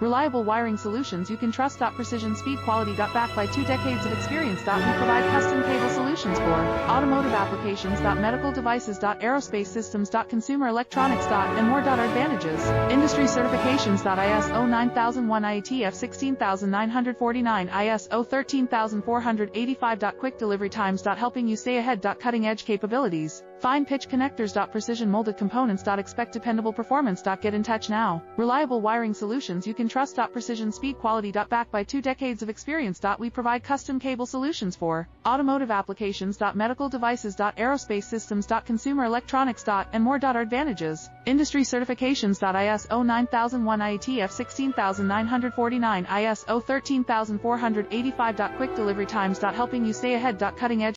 Reliable wiring solutions you can trust. Precision speed quality. Backed by 2 decades of experience. We provide custom cable solutions for automotive applications. Medical devices. Aerospace systems. Consumer electronics. And more. Our advantages. Industry certifications. ISO 9001 IATF 16949 ISO 13485. Quick delivery times. Helping you stay ahead. Cutting edge capabilities. Fine pitch connectors. Precision molded components. Expect dependable performance. Get in touch now. Reliable wiring solutions you can trust. Precision speed quality. Backed by 2 decades of experience. We provide custom cable solutions for automotive applications. Medical devices. Aerospace systems. Consumer electronics. And more. Our advantages. Industry certifications. ISO 9001 IATF 16949 ISO 13485. Quick delivery times. Helping you stay ahead. Cutting edge